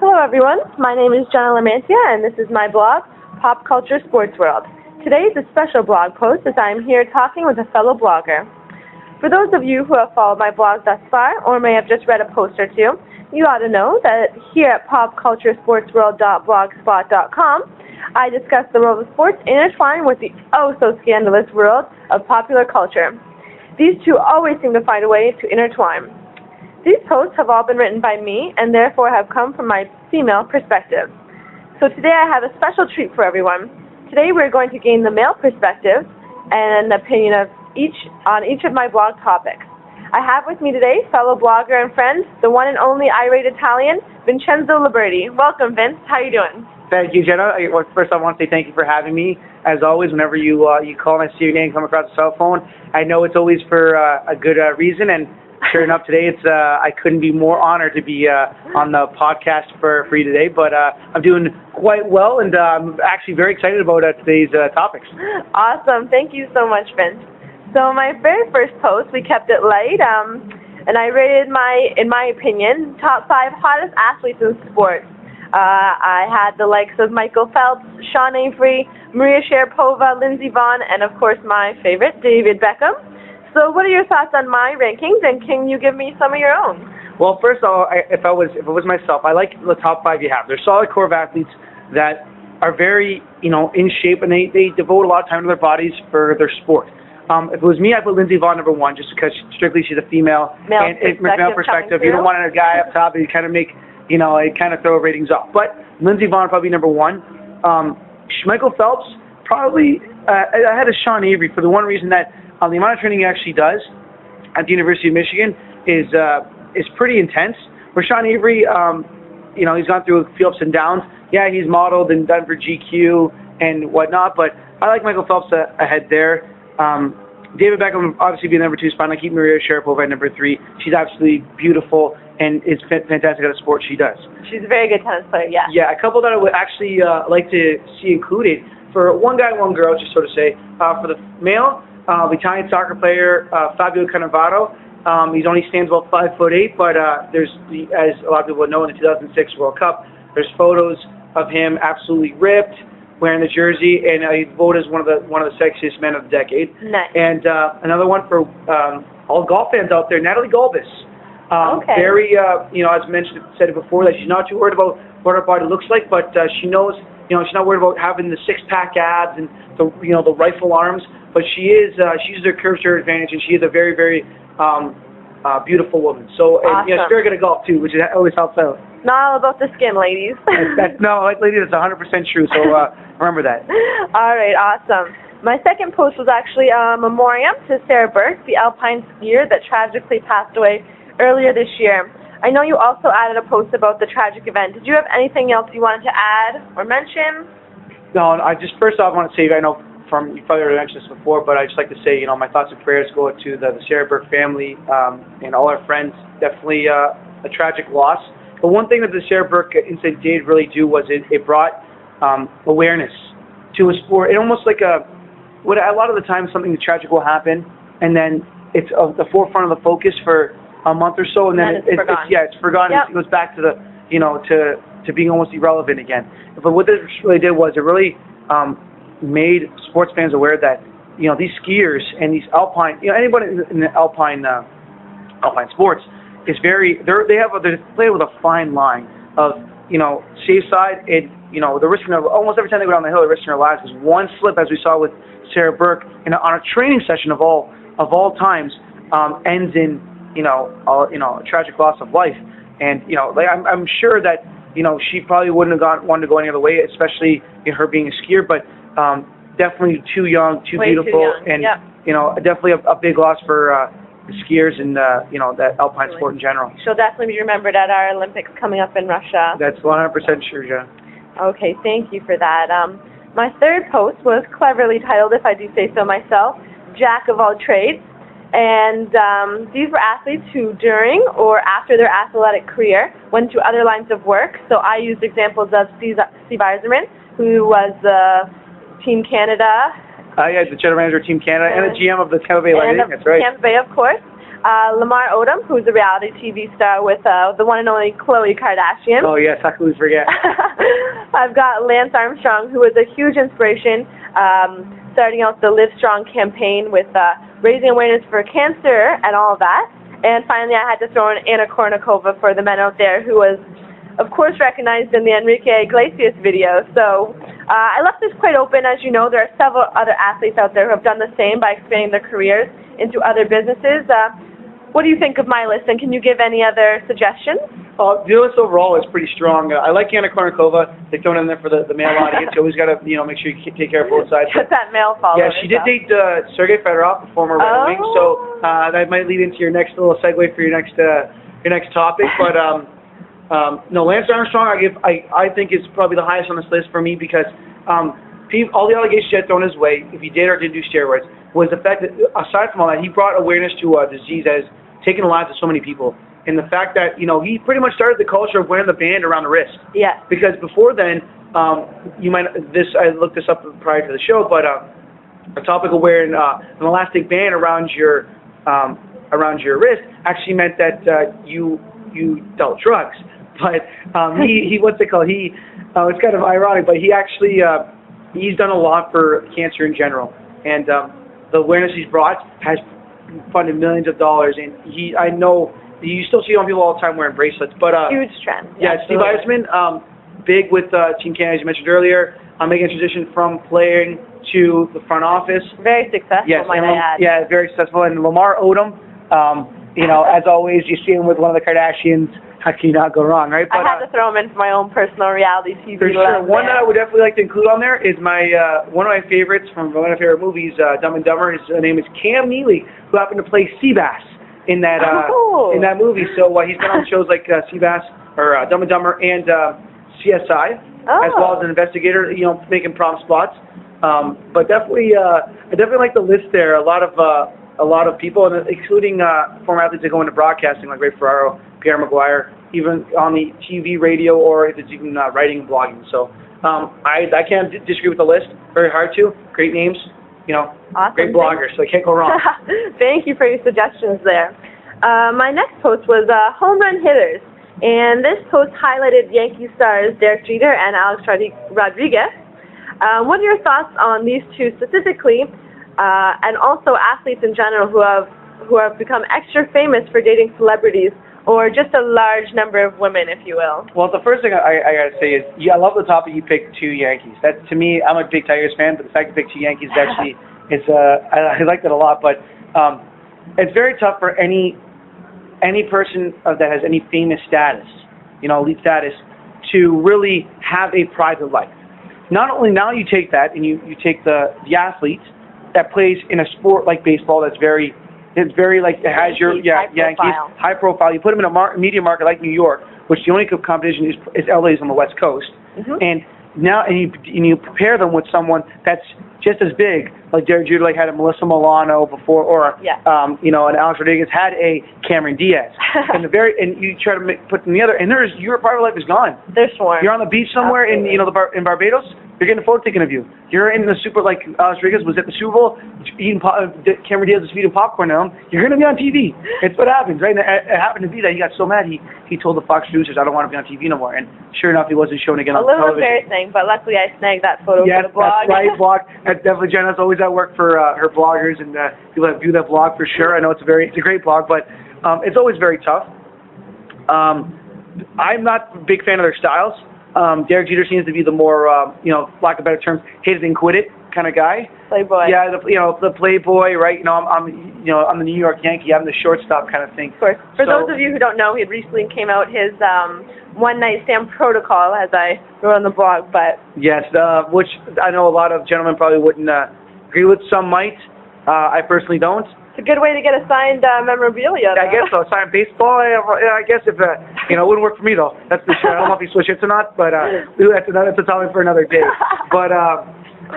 Hello everyone, my name is Jenna Lamantia and this is my blog, Pop Culture Sports World. Today is a special blog post as I am here talking with a fellow blogger. For those of you who have followed my blog thus far or may have just read a post or two, you ought to know that here at popculturesportsworld.blogspot.com I discuss the world of sports intertwined with the oh-so-scandalous world of popular culture. These two always seem to find a way to intertwine. These posts have all been written by me and therefore have come from my female perspective. So today I have a special treat for everyone. Today we're going to gain the male perspective and an opinion of on each of my blog topics. I have with me today fellow blogger and friend, the one and only irate Italian, Vincenzo Liberti. Welcome, Vince. How are you doing? Thank you, Jenna. First, I want to say thank you for having me. As always, whenever you call and I see your name come across the cell phone, I know it's always for a good reason. And sure enough, today I couldn't be more honored to be on the podcast for you today. But I'm doing quite well, and I'm actually very excited about today's topics. Awesome. Thank you so much, Vince. So my very first post, we kept it light, and I rated in my opinion, top 5 hottest athletes in sports. I had the likes of Michael Phelps, Sean Avery, Maria Sharapova, Lindsey Vonn, and of course my favorite, David Beckham. So what are your thoughts on my rankings, and can you give me some of your own? Well, first of all, if it was myself, I like the top 5 you have. They're solid core of athletes that are very, in shape, and they devote a lot of time to their bodies for their sport. If it was me, I'd put Lindsey Vonn number 1, just because strictly she's a female. Male perspective. You don't want a guy up top that you kind of make, it kind of throw ratings off. But Lindsey Vonn probably number 1. Michael Phelps probably. I had a Sean Avery for the one reason that the amount of training he actually does at the University of Michigan is pretty intense. Where Sean Avery, he's gone through a few ups and downs. Yeah, he's modeled and done for GQ and whatnot, but I like Michael Phelps ahead there. David Beckham obviously be the number 2 spot. I keep Maria Sharapova at number 3. She's absolutely beautiful and is fantastic at the sport she does. She's a very good tennis player, yeah. Yeah, a couple that I would actually like to see included for one guy, one girl, just sort of say. For the male, the Italian soccer player Fabio Cannavaro. He only stands about 5'8", but there's, as a lot of people know, in the 2006 World Cup, there's photos of him absolutely ripped, wearing the jersey, and he voted as one of the sexiest men of the decade. Nice. And another one for all golf fans out there, Natalie Gulbis. Okay. Very, as said it before, that she's not too worried about what her body looks like, but she knows, she's not worried about having the 6-pack abs and the rifle arms, but she uses her curves to her advantage, and she is a very, very beautiful woman. So, awesome. She's very good at golf too, which always helps out. Not all about the skin, ladies. Lady, that's 100% true. So remember that. All right, awesome. My second post was actually a memoriam to Sarah Burke, the alpine skier that tragically passed away earlier this year. I know you also added a post about the tragic event. Did you have anything else you wanted to add or mention? No, I just first off want to say, I know you probably already mentioned this before, but I'd just like to say, my thoughts and prayers go to the Sarah Burke family and all our friends. Definitely a tragic loss. But one thing that the Sarah Burke incident did really do was it brought awareness to a sport. It almost like a lot of the time something tragic will happen, and then it's the forefront of the focus for a month or so, and then it's forgotten. It's forgotten. Yep. It goes back to the to being almost irrelevant again. But what this really did was it really made sports fans aware that these skiers and these alpine, anybody in the alpine sports is they play with a fine line of safe side and the risking of almost every time they go down the hill they're risking their lives, because one slip, as we saw with Sarah Burke on a training session of all times, ends in a tragic loss of life. And I'm sure that she probably wouldn't have wanted to go any other way, especially her being a skier, but definitely too young, Way beautiful, too young. and yep. Definitely a big loss for the skiers and that alpine sport in general. She'll definitely be remembered at our Olympics coming up in Russia. That's 100% sure, John. Okay, thank you for that. My third post was cleverly titled, if I do say so myself, Jack of All Trades. And these were athletes who, during or after their athletic career, went to other lines of work. So I used examples of Steve Yzerman, who was Team Canada. Yeah, the general manager of Team Canada and the GM of the Tampa Bay Lightning. That's right. Tampa Bay, of course. Lamar Odom, who's a reality TV star with the one and only Khloe Kardashian. Oh, yes, how could we forget? I've got Lance Armstrong, who is a huge inspiration, starting out the Live Strong campaign with raising awareness for cancer and all of that. And finally, I had to throw in Anna Kournikova for the men out there, who was, of course, recognized in the Enrique Iglesias video. So I left this quite open. As you know, there are several other athletes out there who have done the same by expanding their careers into other businesses. What do you think of my list, and can you give any other suggestions? The list overall is pretty strong. I like Anna Kournikova. They throw it in there for the male audience. You always got to, make sure you take care of both sides. Get that male follower. Yeah, she did date Sergei Fedorov, the former Red Wing. So that might lead into your next little segue for your next topic. But no, Lance Armstrong, I think is probably the highest on this list for me because all the allegations he had thrown his way, if he did or didn't do steroids, was the fact that aside from all that, he brought awareness to a disease that has taken the lives of so many people. And the fact that, he pretty much started the culture of wearing the band around the wrist. Yeah. Because before then, I looked this up prior to the show, but the topic of wearing an elastic band around your wrist actually meant that you dealt drugs. But he what's it called? It's kind of ironic, but he actually he's done a lot for cancer in general, and the awareness he's brought has funded millions of dollars. And I know you still see people all the time wearing bracelets, but huge trend. Yeah, Steve Eisman, big with Team Canada, as you mentioned earlier, making a transition from playing to the front office. Very successful, yes, might I add. Yeah, very successful. And Lamar Odom, as always, you see him with one of the Kardashians. How can you not go wrong, right? But, I had to throw him in for my own personal reality TV. For sure. One that I would definitely like to include on there is one of my favorites from one of my favorite movies, Dumb and Dumber. His name is Cam Neely, who happened to play Seabass in that movie. So he's been on shows like Seabass or Dumb and Dumber and CSI, as well as an investigator, making prompt spots. But definitely, I definitely like the list there. A lot of people, including former athletes that go into broadcasting, like Ray Ferraro, Pierre Maguire, even on the TV, radio, or if it's even writing and blogging. So I can't disagree with the list. Very hard to. Great names, awesome. Great bloggers, so I can't go wrong. Thank you for your suggestions there. My next post was home run hitters, and this post highlighted Yankee stars Derek Jeter and Alex Rodriguez. What are your thoughts on these two specifically, and also athletes in general who have become extra famous for dating celebrities, or just a large number of women, if you will? Well, the first thing I got to say is, I love the topic you picked, two Yankees. That, to me, I'm a big Tigers fan, but the fact you picked two Yankees actually I like that a lot. But it's very tough for any person that has any famous status, elite status, to really have a private life. Not only now you take that and you take the athlete that plays in a sport like baseball that's very like, it has your Yankees, high profile. You put them in a media market like New York, which the only competition is LA's on the West Coast. Mm-hmm. And now, and you prepare them with someone that's just as big, like Derek Jeter, like had a Melissa Milano before, or and Alex Rodriguez had a Cameron Diaz. and you try to put them together, and your private life is gone. They're sworn. You're on the beach somewhere in in Barbados. You're getting a photo taken of you. You're in the Super, like Alex Rodriguez was at the Super Bowl, Cameron Diaz was feeding popcorn to him. You're going to be on TV. It's what happens, right? And it happened to be that he got so mad, he told the Fox producers, I don't want to be on TV no more. And sure enough, he wasn't shown again on television. A little embarrassing, but luckily I snagged that photo for the blog. Yes, that's right, blog. That's definitely, Jenna's always at work for her bloggers, and people that view that blog for sure. I know it's a great blog, but it's always very tough. I'm not a big fan of their styles. Derek Jeter seems to be the more, lack of better terms, hit it and quit it kind of guy. Playboy. Yeah, the playboy, right? I'm the New York Yankee. I'm the shortstop kind of thing. Of course. For those of you who don't know, he recently came out his one night stand protocol, as I wrote on the blog. But yes, which I know a lot of gentlemen probably wouldn't agree with. Some might. I personally don't. It's a good way to get a signed memorabilia, though. I guess so. Signed baseball, I guess if, it wouldn't work for me, though. That's for sure. I don't know if he switch hits or not, but that's a topic for another day. But,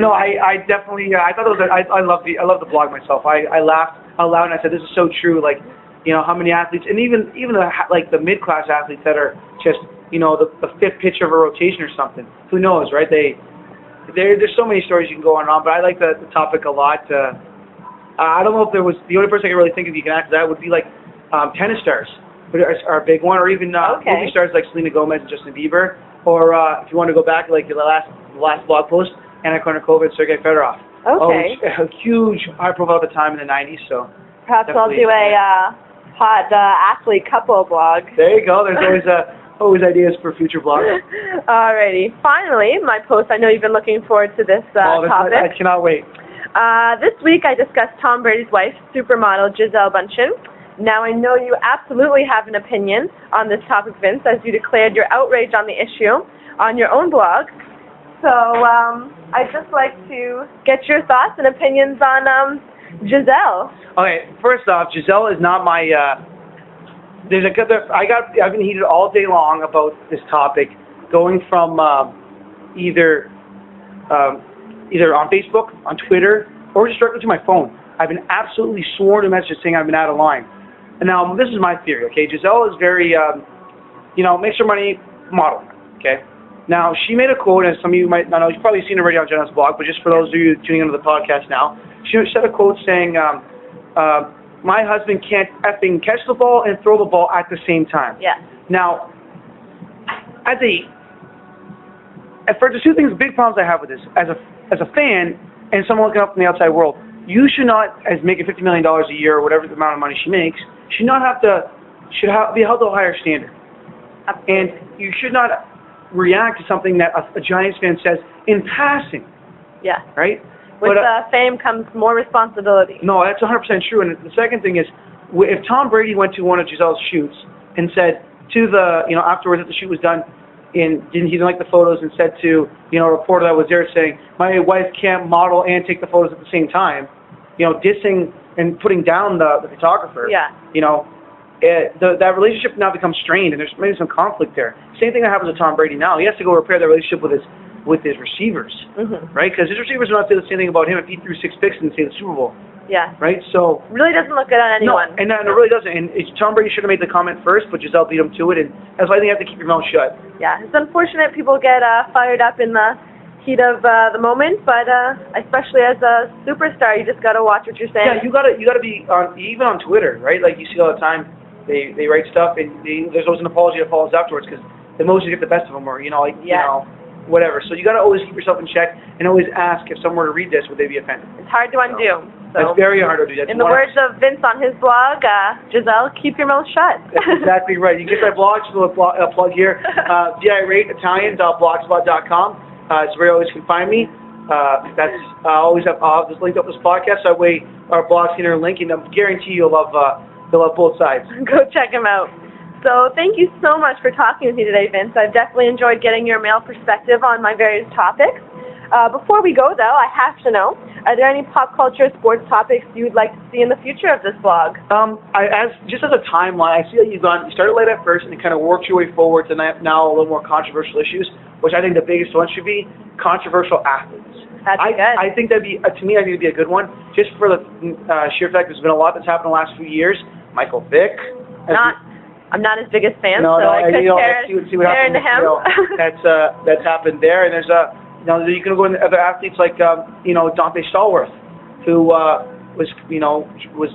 no, I definitely, I thought it was, I love the blog myself. I laughed out loud and I said, this is so true. Like, how many athletes, and even the mid-class athletes that are just, the fifth pitch of a rotation or something. Who knows, right? There's so many stories you can go on, but I like the topic a lot. I don't know if there was, the only person I can really think of you can ask that would be like tennis stars, are a big one, or even movie stars like Selena Gomez and Justin Bieber, or if you want to go back like the last blog post, Anna Kournikova and Sergei Fedorov. Okay. A huge high profile at the time in the 90s, so. Perhaps I'll do a hot athlete couple blog. There you go. There's always ideas for future blogs. Alrighty. Finally, my post. I know you've been looking forward to this topic. I cannot wait. This week I discussed Tom Brady's wife, supermodel Gisele Bündchen. Now I know you absolutely have an opinion on this topic, Vince, as you declared your outrage on the issue on your own blog. So I'd just like to get your thoughts and opinions on Gisele. Okay, first off, Gisele is not my. I've been heated all day long about this topic, going from either on Facebook, on Twitter, or just directly to my phone. I've been absolutely sworn to messages saying I've been out of line. And now this is my theory. Okay, Gisele is very, makes her money modeling. Okay. Now, she made a quote, and some of you might not know, you've probably seen it already on Jenna's blog, but just for those of you tuning into the podcast now, she said a quote saying, my husband can't effing catch the ball and throw the ball at the same time. Yeah. Now, for the two things, big problems I have with this, as a fan and someone looking up from the outside world, you should not, as making $50 million a year or whatever the amount of money she makes, should be held to a higher standard. And you should not react to something that a Giants fan says in passing. Yeah. Right? With fame comes more responsibility. No, that's 100% true. And the second thing is, if Tom Brady went to one of Gisele's shoots and said to afterwards that the shoot was done, he didn't like the photos, and said to, a reporter that was there saying, my wife can't model and take the photos at the same time, dissing and putting down the photographer. Yeah. That relationship now becomes strained, and there's maybe some conflict there. Same thing that happens with Tom Brady now. He has to go repair that relationship with his receivers, right? Because his receivers will not say the same thing about him if he threw 6 picks in, say, the Super Bowl. Yeah. Right? So really doesn't look good on anyone. No, and it really doesn't. And Tom Brady should have made the comment first, but Gisele beat him to it, and that's why I think you have to keep your mouth shut. Yeah, it's unfortunate people get fired up in the heat of the moment, but especially as a superstar, you just got to watch what you're saying. Yeah, you got to be even on Twitter, right? Like you see all the time, they write stuff, and there's always an apology that follows afterwards because the emojis get the best of them, or whatever. So you got to always keep yourself in check and always ask if someone were to read this, would they be offended? It's hard to undo. So, it's very hard to do. In the words of Vince on his blog, Gisele, keep your mouth shut. That's exactly right. You can get my blog, just a plug here, DIRateItalian.blogspot.com. It's where you always can find me. I'll have this linked up this podcast, so that way our blog's can link, and I guarantee you'll love both sides. Go check them out. So thank you so much for talking with me today, Vince. I've definitely enjoyed getting your male perspective on my various topics. Before we go, though, I have to know, are there any pop culture sports topics you'd like to see in the future of this blog? Just as a timeline, I see that you started late at first and kind of worked your way forward to now a little more controversial issues, which I think the biggest one should be controversial athletes. That's good. I think that'd be, to me, I think it'd be a good one, just for the sheer fact there's been a lot that's happened in the last few years. Michael Vick. I'm not his biggest fan, so I could see what happened to him. That's happened there, and there's you can go into other athletes like Dante Stallworth, who was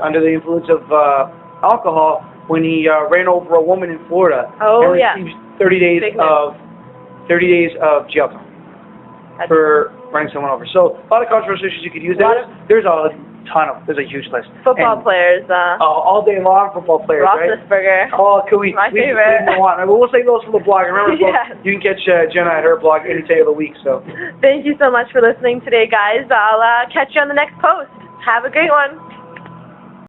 under the influence of alcohol when he ran over a woman in Florida. Oh, yeah. He received 30 days of jail time for running someone over. So a lot of controversial issues you could use. There's a huge list. Football players. All day long, football players, Roethlisberger. Right? Oh, could we? My favorite. We'll save those for the blog. Remember, Yes. You can catch Jenna at her blog any day of the week. So. Thank you so much for listening today, guys. I'll catch you on the next post. Have a great one.